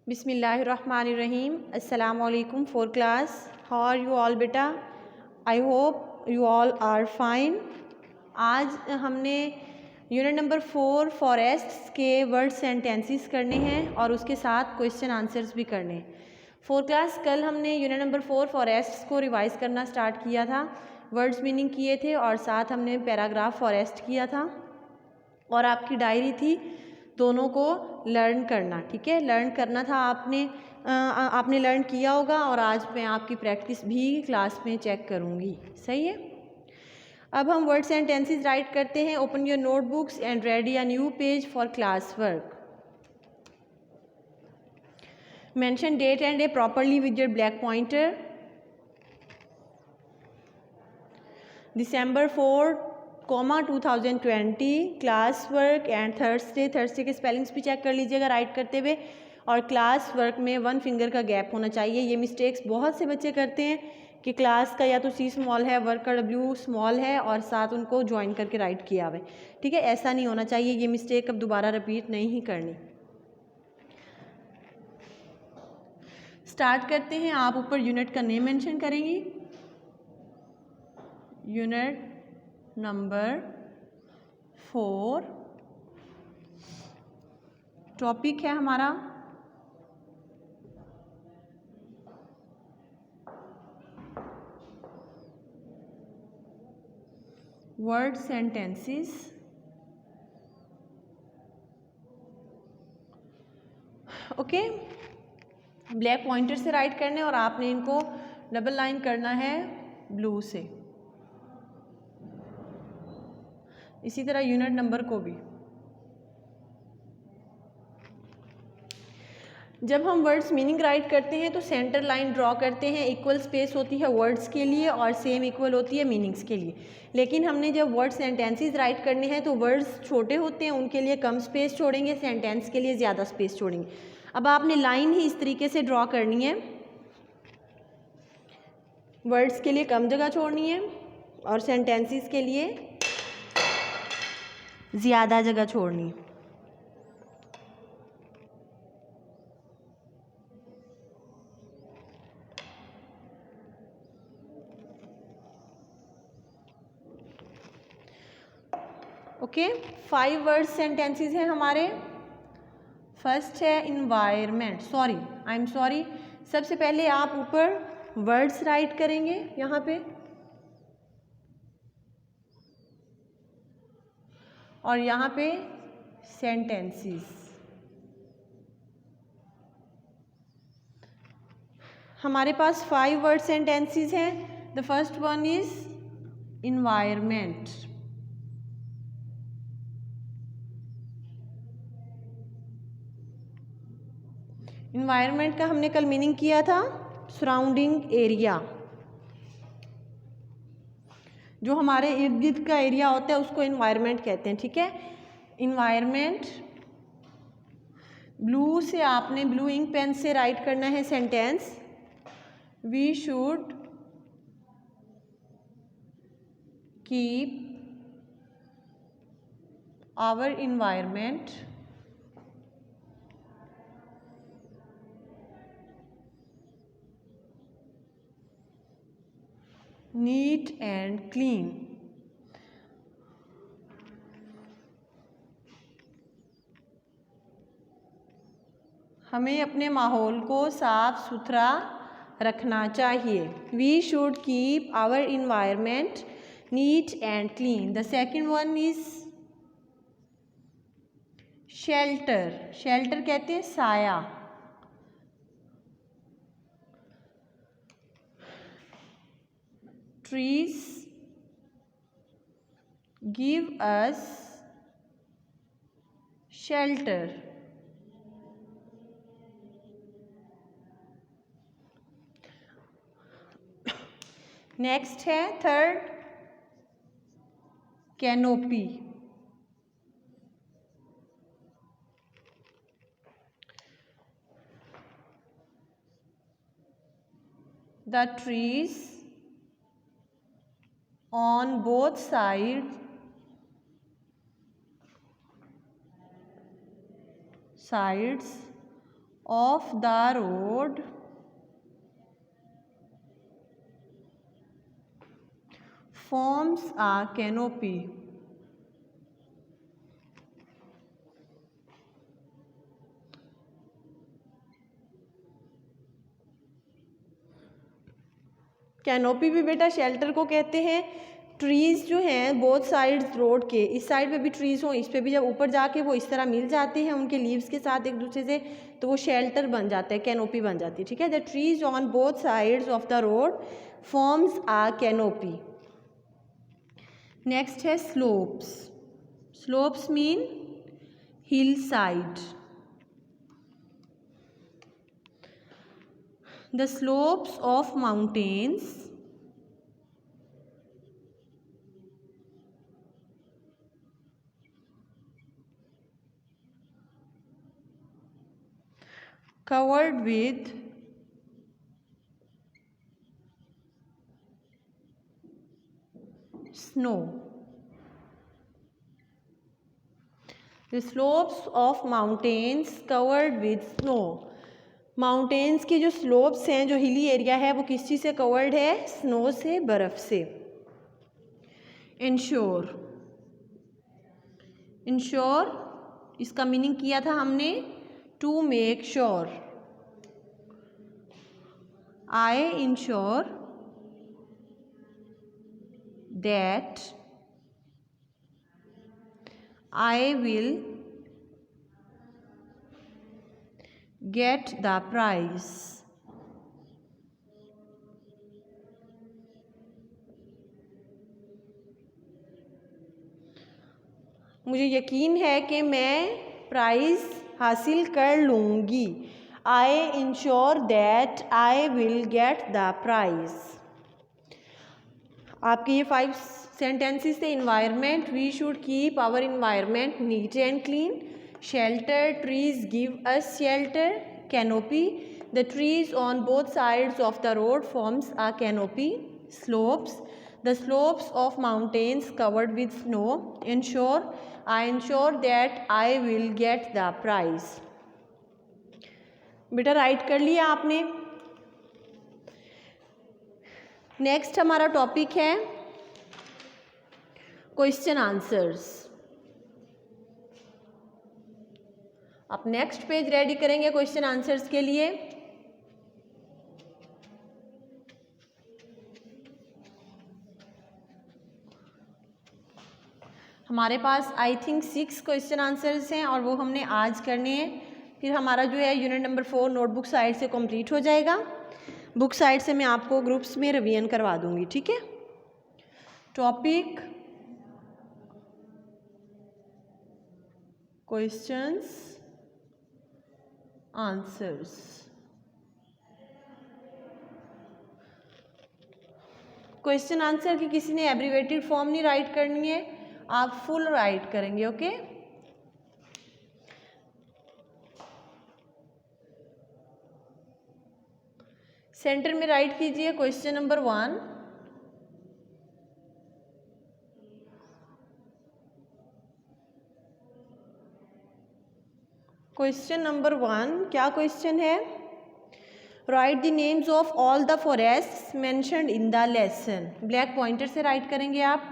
बिस्मिल्लाहिर्रहमानिर्रहीम। अस्सलामुअलैकुम four class. How are you all बेटा? I hope you all are fine. आज हमने यूनिट नंबर 4 फॉरेस्ट्स के वर्ड सेंटेंसेस करने हैं और उसके साथ क्वेश्चन आंसर्स भी करने हैं। फोर क्लास कल हमने यूनिट नंबर 4 फॉरेस्ट्स को रिवाइज करना स्टार्ट किया था, वर्ड्स मीनिंग किए थे और साथ हमने पैराग्राफ फॉरेस्ट किया था और आपकी डायरी थी दोनों को लर्न करना। ठीक है, लर्न करना था आपने लर्न किया होगा और आज मैं आपकी प्रैक्टिस भी क्लास में चेक करूँगी। सही है, अब हम वर्ड सेंटेंसेस राइट करते हैं। Open your notebooks and ready a new page for class work. Mention date and day properly with your black pointer. December 4, 2020 class work and Thursday के स्पेलिंग्स भी चेक कर लीजिएगा राइट करते हुए। और class work में 1 फिंगर का gap होना चाहिए। ये मिस्टेक्स बहुत से बच्चे करते हैं कि क्लास का या तो C स्मॉल है, वर्क का W स्मॉल है और साथ उनको ज्वाइन करके राइट किया हुआ है। ठीक है, ऐसा नहीं होना चाहिए। ये मिस्टेक अब दोबारा रिपीट नहीं ही करनी। स्टार्ट करते हैं। आप ऊपर यूनिट का नेम मेंशन करेंगी। यूनिट नंबर 4, टॉपिक है हमारा word sentences. Okay, black pointer से राइट करने और आपने इनको डबल लाइन करना है ब्लू से। इसी तरह यूनिट नंबर को भी। जब हम वर्ड्स मीनिंग राइट करते हैं तो सेंटर लाइन ड्रॉ करते हैं। इक्वल स्पेस होती है वर्ड्स के लिए और सेम इक्वल होती है मीनिंग्स के लिए। लेकिन हमने जब वर्ड सेंटेंसेस राइट करने हैं तो वर्ड्स छोटे होते हैं, उनके लिए कम स्पेस छोड़ेंगे, सेंटेंस के लिए ज़्यादा स्पेस छोड़ेंगे। अब आपने लाइन ही इस तरीके से ड्रॉ करनी है। वर्ड्स के लिए कम जगह छोड़नी है और सेंटेंसेस के लिए ज़्यादा जगह छोड़नी है। ओके, 5 वर्ड सेंटेंसेस हैं हमारे। फर्स्ट है इन्वायरमेंट। आई एम सॉरी, सबसे पहले आप ऊपर वर्ड्स राइट करेंगे यहाँ पे और यहाँ पे सेंटेंसेस। हमारे पास 5 वर्ड सेंटेंसेस हैं। The first one is environment. Environment का हमने कल मीनिंग किया था सराउंडिंग एरिया। जो हमारे इर्द गिर्द का एरिया होता है उसको इन्वायरमेंट कहते हैं। ठीक है, इन्वायरमेंट। ब्लू से आपने ब्लू इंक पेन से राइट करना है sentence. We should keep our environment neat and clean. हमें अपने माहौल को साफ सुथरा रखना चाहिए। We should keep our environment neat and clean. The second one is shelter. Shelter कहते हैं साया। Trees give us shelter. Next है third canopy. The trees on both sides of the road forms a canopy. Canopy भी बेटा shelter को कहते हैं। Trees जो हैं बोथ साइड्स रोड के, इस साइड पे भी ट्रीज़ हों, इस पे भी जब ऊपर जाके वो इस तरह मिल जाते हैं उनके लीव्स के साथ एक दूसरे से, तो वो शेल्टर बन जाता है, कैनोपी बन जाती है। ठीक है, the trees on both sides of the road forms a canopy. Next है slopes. Slopes mean hill side. The slopes of mountains covered with snow. The slopes of mountains covered with snow. Mountains की जो slopes हैं, जो hilly area है, वो किस चीज़ से covered है? स्नो से, बर्फ़ से। इंश्योर। इंश्योर इसका मीनिंग किया था हमने to make sure. I ensure that I will get the prize. मुझे यकीन है कि मैं प्राइज़ हासिल कर लूँगी। I ensure that I will get the prize. आपके ये 5 sentences थे। Environment, we should keep our environment neat and clean. Shelter, trees give us shelter. Canopy, the trees on both sides of the road forms a canopy. Slopes, the slopes of mountains covered with snow. Ensure, I ensure that I will get the prize. बेटा right कर लिया आपने। Next हमारा topic है question answers. आप next page ready करेंगे question answers के लिए। हमारे पास आई थिंक 6 क्वेश्चन आंसर्स हैं और वो हमने आज करने हैं। फिर हमारा जो है यूनिट नंबर 4 नोटबुक साइड से कंप्लीट हो जाएगा। बुक साइड से मैं आपको ग्रुप्स में रिवीजन करवा दूंगी। ठीक है, topic questions answers. Question answer की किसी ने एब्रीवेटेड फॉर्म नहीं राइट करनी है, आप फुल राइट करेंगे। ओके, सेंटर में राइट कीजिए क्वेश्चन नंबर 1। क्वेश्चन नंबर 1 क्या क्वेश्चन है? Right the names of all the forests mentioned in the lesson. Black pointer से राइट करेंगे आप।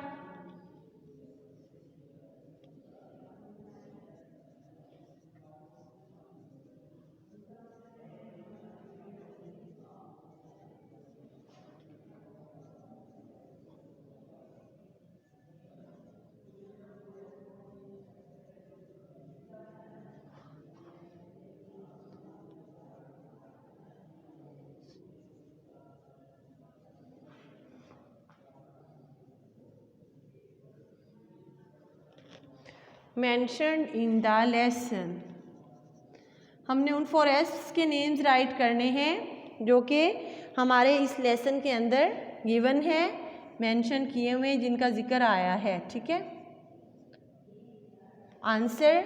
मेंशन्ड इन द लेसन, हमने उन फॉरेस्ट्स के नेम्स राइट करने हैं जो कि हमारे इस लेसन के अंदर गिवन है, मेंशन किए हुए, जिनका जिक्र आया है। ठीक है, आंसर,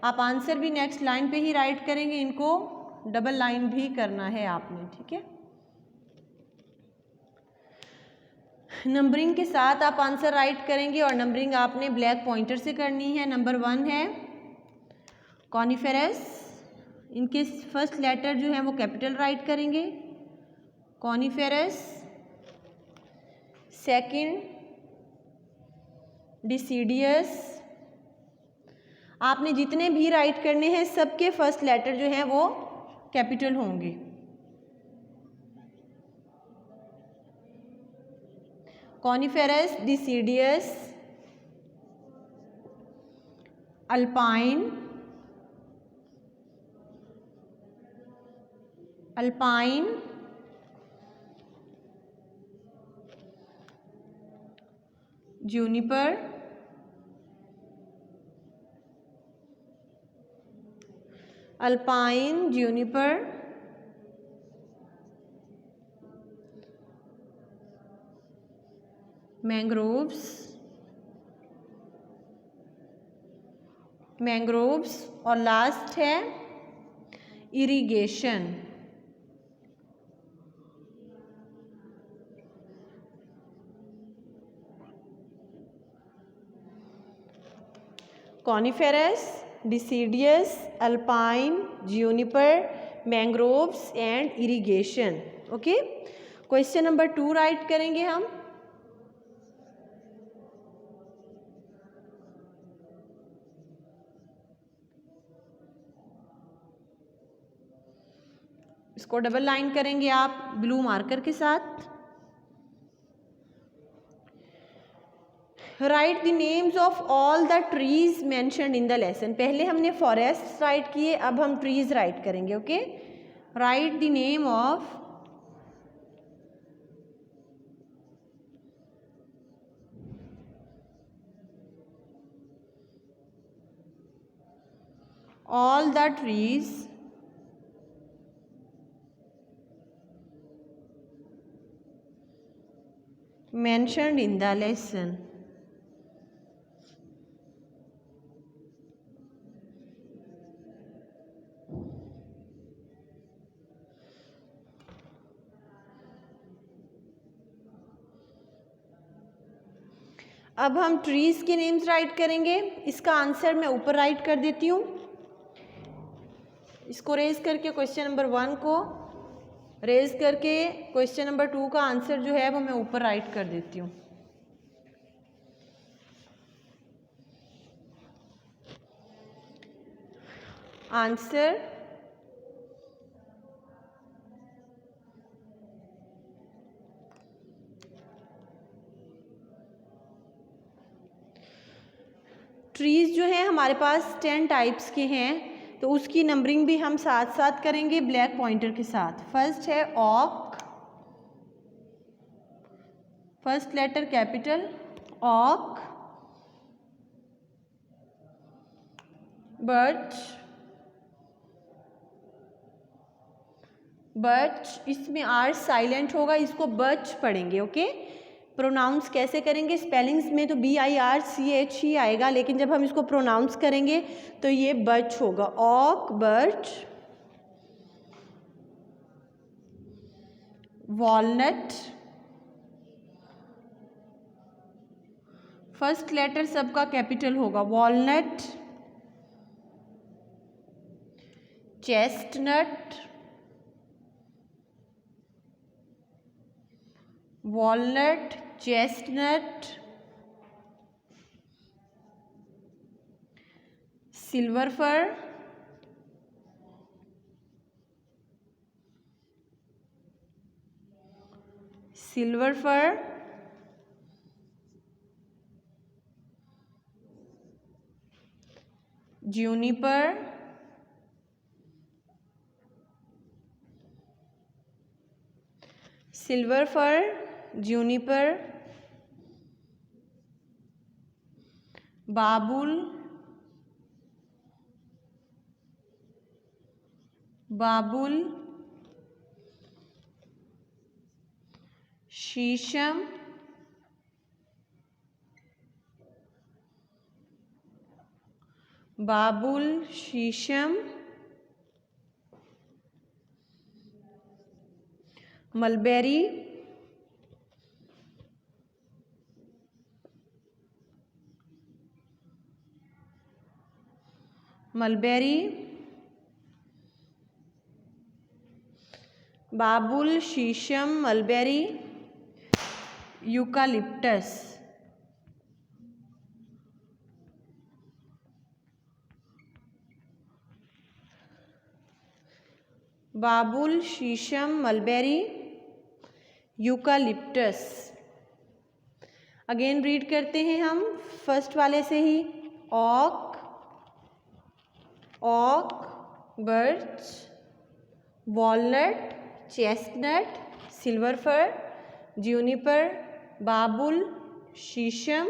आप आंसर भी नेक्स्ट लाइन पे ही राइट करेंगे, इनको डबल लाइन भी करना है आपने। ठीक है, नंबरिंग के साथ आप आंसर राइट करेंगे और नंबरिंग आपने ब्लैक पॉइंटर से करनी है। नंबर 1 है कॉनिफेरस, इनके फर्स्ट लेटर जो है वो कैपिटल राइट करेंगे। Coniferous, second deciduous. आपने जितने भी राइट करने हैं सबके फर्स्ट लेटर जो हैं वो कैपिटल होंगे। Coniferous, deciduous, alpine, alpine, Juniper, alpine, Juniper, mangroves, mangroves और लास्ट है irrigation. Coniferous, deciduous, alpine, juniper, mangroves and irrigation. Okay, question number 2 right करेंगे हम। इसको डबल लाइन करेंगे आप ब्लू मार्कर के साथ। Right the names of all the trees mentioned in the lesson. पहले हमने फॉरेस्ट राइट किए, अब हम ट्रीज राइट करेंगे। Okay, right the name of all the trees mentioned in the lesson. अब हम ट्रीज के नेम्स राइट करेंगे। इसका आंसर मैं ऊपर राइट कर देती हूँ। इसको रेज करके क्वेश्चन नंबर 1 को रेज करके क्वेश्चन नंबर 2 का आंसर जो है वो मैं ऊपर राइट कर देती हूँ। आंसर ट्रीज जो है हमारे पास 10 टाइप्स के हैं, तो उसकी नंबरिंग भी हम साथ साथ करेंगे ब्लैक पॉइंटर के साथ। फर्स्ट है ऑक, फर्स्ट लेटर कैपिटल ऑक, बर्च, बर्च इसमें आर साइलेंट होगा, इसको बर्च पढ़ेंगे। ओके, प्रोनाउंस कैसे करेंगे? स्पेलिंग्स में तो BIRCH ही आएगा, लेकिन जब हम इसको प्रोनाउंस करेंगे तो ये बर्च होगा। Oak, birch, walnut, first letter सबका कैपिटल होगा, walnut, chestnut, walnut, chestnut, silver fir, silver fir, juniper, silver fir, juniper, babul, babul, shisham, babul, shisham, mulberry, mulberry, बाबुल, शीशम, मलबेरी, यूकालिप्टस। बाबुल, shisham, mulberry, eucalyptus. Again read करते हैं हम फर्स्ट वाले से ही। Oak, birch, walnut, chestnut, silver fir, juniper, babul, shisham,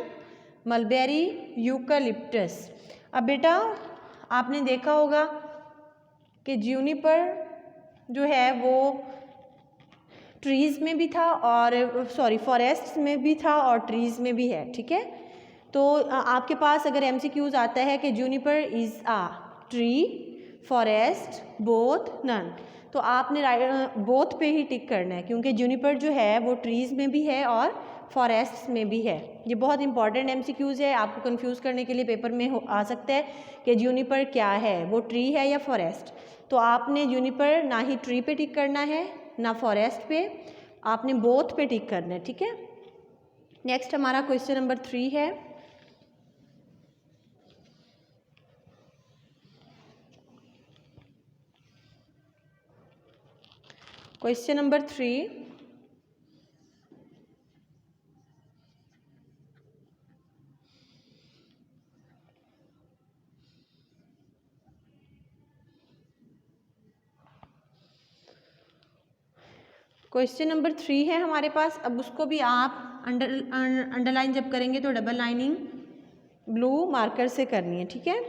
mulberry, eucalyptus. अब बेटा आपने देखा होगा कि ज्यूनिपर जो है वो ट्रीज़ में भी था और फॉरेस्ट में भी था और ट्रीज़ में भी है, ठीक है। तो आपके पास अगर MCQs आता है कि juniper is a tree, forest, both, none, तो आपने बोथ पे ही टिक करना है, क्योंकि जूनिपर जो है वो ट्रीज़ में भी है और फॉरेस्ट में भी है। ये बहुत इंपॉर्टेंट MCQs है, आपको कंफ्यूज करने के लिए पेपर में आ सकता है कि जूनिपर क्या है, वो ट्री है या फॉरेस्ट। तो आपने जूनिपर ना ही ट्री पे टिक करना है ना फॉरेस्ट पे, आपने बोथ पे टिक करना है, ठीक है। नेक्स्ट हमारा क्वेश्चन नंबर 3 है। क्वेश्चन नंबर 3, क्वेश्चन नंबर 3 है हमारे पास। अब उसको भी आप अंडरलाइन जब करेंगे तो डबल लाइनिंग ब्लू मार्कर से करनी है, ठीक है।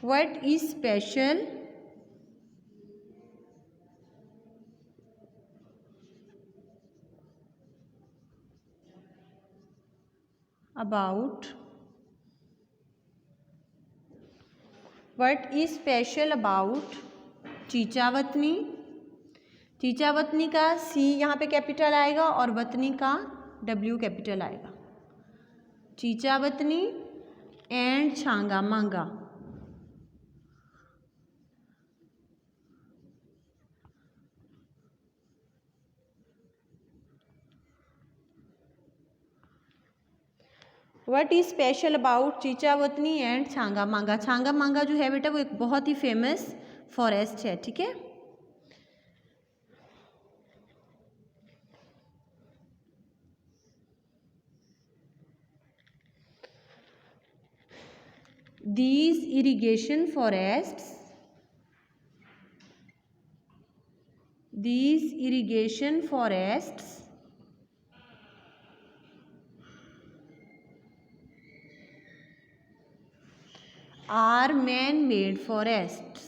What is special about Chichawatni. Chichawatni का C यहाँ पे कैपिटल आएगा और वतनी का W कैपिटल आएगा। चीचावतनी एंड छांगा मांगा। What is special about Chichawatni and Changa मांगा। छांगा मांगा जो है बेटा वो एक बहुत ही फेमस फॉरेस्ट है, ठीक है। These irrigation forests are man-made forests.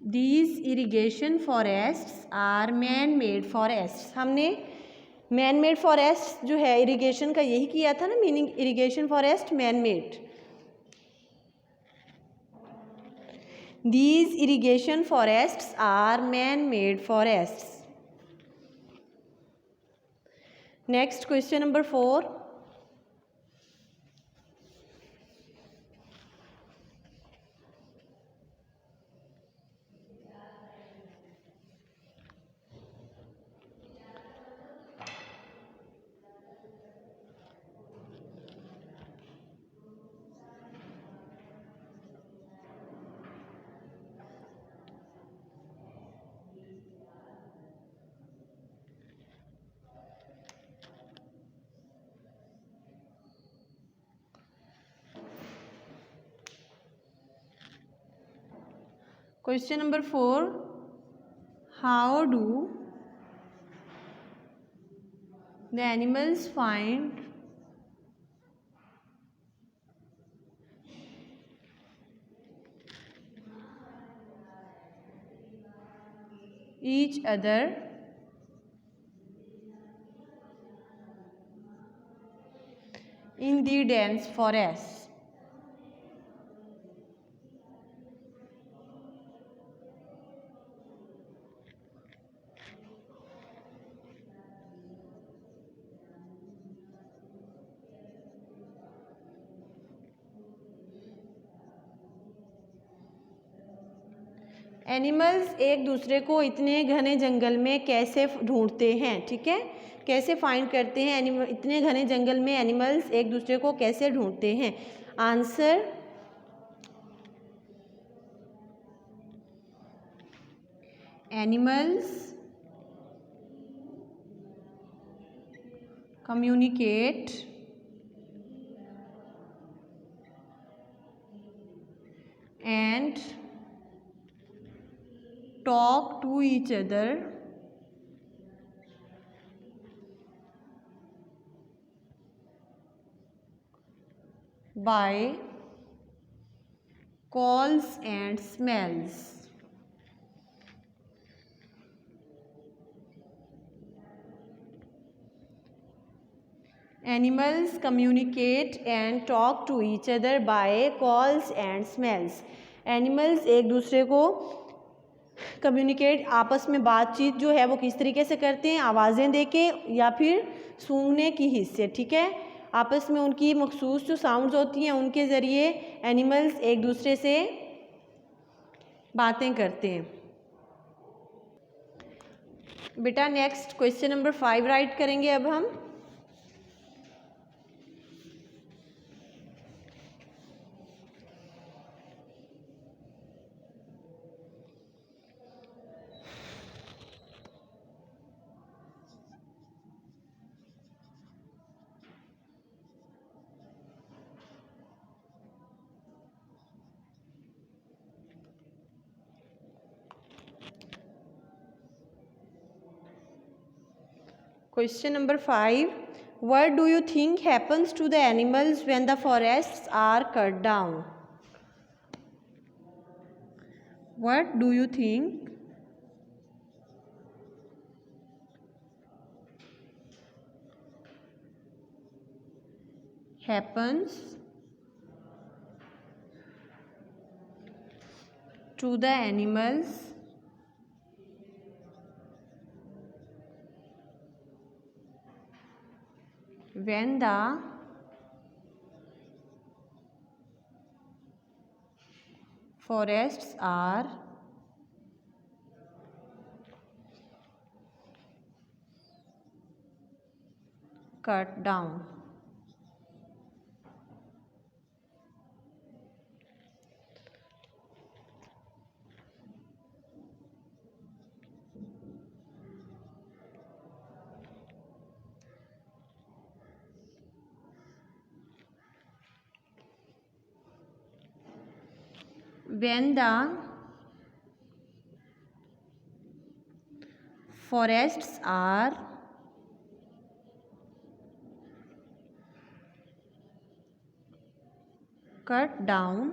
These irrigation forests are man-made forests. हमने मैन मेड फॉरेस्ट जो है इरिगेशन का यही किया था ना, meaning irrigation forest man made. These irrigation forests are man-made forests. Next question number 4. Question number 4. How do the animals find each other in the dense forest? Animals एक दूसरे को इतने घने जंगल में कैसे ढूंढते हैं, ठीक है, कैसे फाइंड करते हैं, एनिमल इतने घने जंगल में एनिमल्स एक दूसरे को कैसे ढूंढते हैं। Answer animals communicate and talk to each other by calls and smells. Animals communicate and talk to each other by calls and smells. Animals एक दूसरे को कम्युनिकेट आपस में बातचीत जो है वो किस तरीके से करते हैं, आवाज़ें देके या फिर सूंघने की हिस्से, ठीक है, आपस में उनकी मखसूस जो साउंड्स होती हैं उनके ज़रिए एनिमल्स एक दूसरे से बातें करते हैं। बेटा नेक्स्ट क्वेश्चन नंबर 5 राइट करेंगे अब हम। Question number 5. What do you think happens to the animals when the forests are cut down? What do you think happens to the animals when the forests are cut down? When the forests are cut down,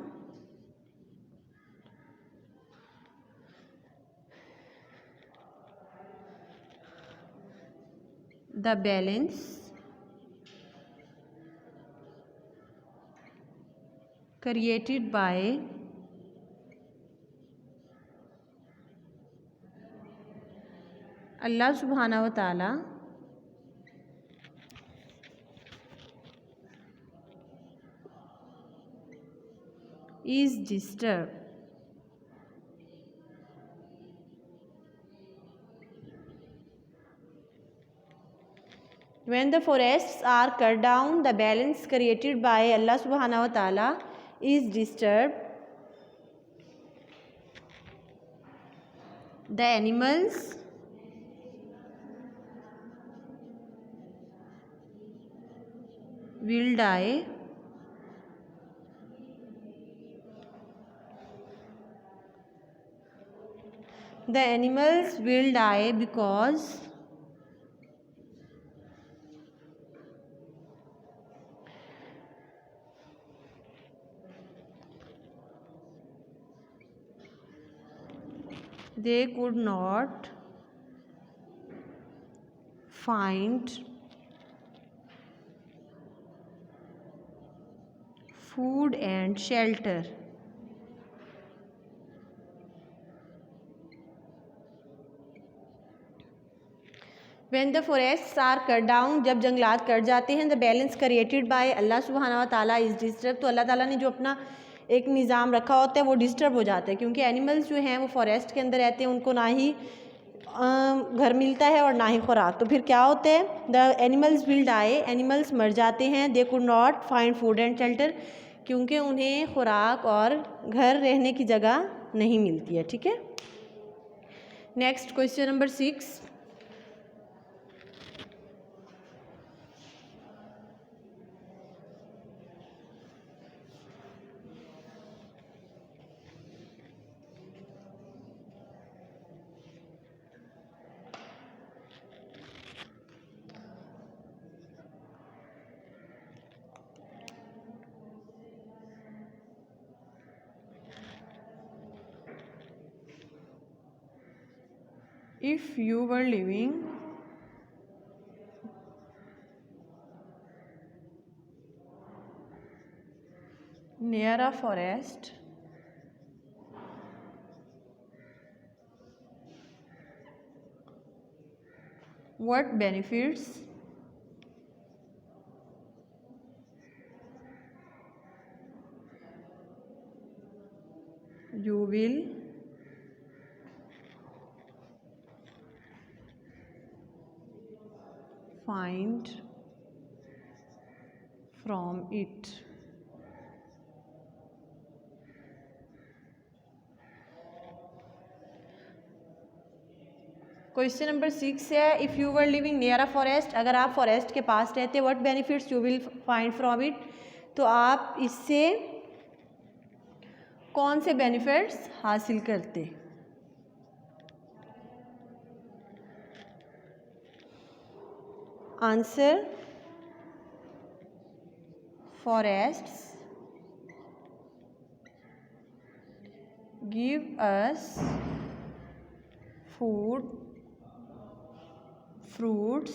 the balance created by Allah subhanahu wa ta'ala is disturbed. When the forests are cut down, the balance created by Allah subhanahu wa ta'ala is disturbed. The animals will die. The animals will die because they could not find food and shelter. When the forests are cut down, जब जंगलात cut जाते हैं, the balance created by Allah subhanahu wa ta'ala is disturbed, तो अल्लाह ताला ने जो अपना एक निज़ाम रखा होता है वो डिस्टर्ब हो जाता है, क्योंकि एनिमल्स जो हैं वो फॉरेस्ट के अंदर रहते हैं, उनको ना ही घर मिलता है और ना ही खुराक। तो फिर क्या होता है, the animals will die, animals मर जाते हैं, they could not find food and shelter, क्योंकि उन्हें खुराक और घर रहने की जगह नहीं मिलती है। ठीक है, next question number 6। If you were living near a forest, what benefits you will find from it? Question number 6 है, if you were living near a forest, अगर आप फॉरेस्ट के पास रहते, what benefits you will find from it, तो आप इससे कौन से बेनिफिट्स हासिल करते। Answer, forests give us food, fruits,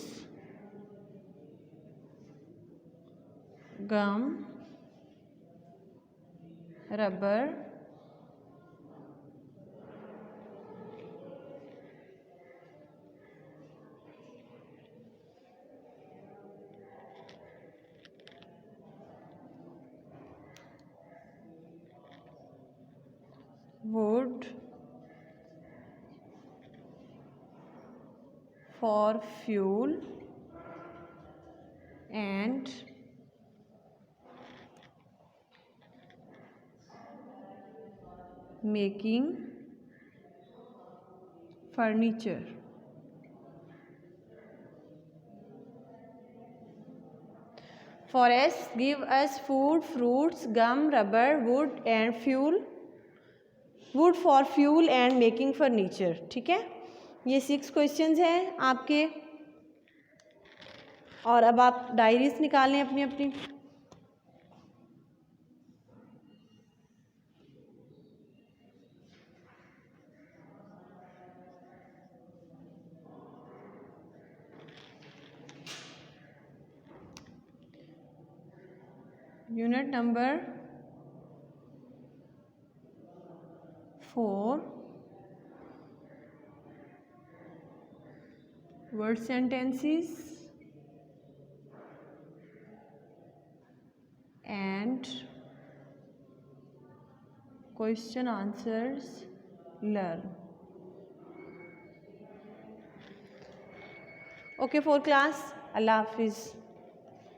gum, rubber, wood for fuel and making furniture. Forests give us food, fruits, gum, rubber, wood and fuel. Wood for fuel and making furniture. ठीक है, ये 6 questions हैं आपके, और अब आप diaries निकालें अपनी अपनी। Unit number 4, word sentences and question answers learn. Okay for class, Allah Hafiz.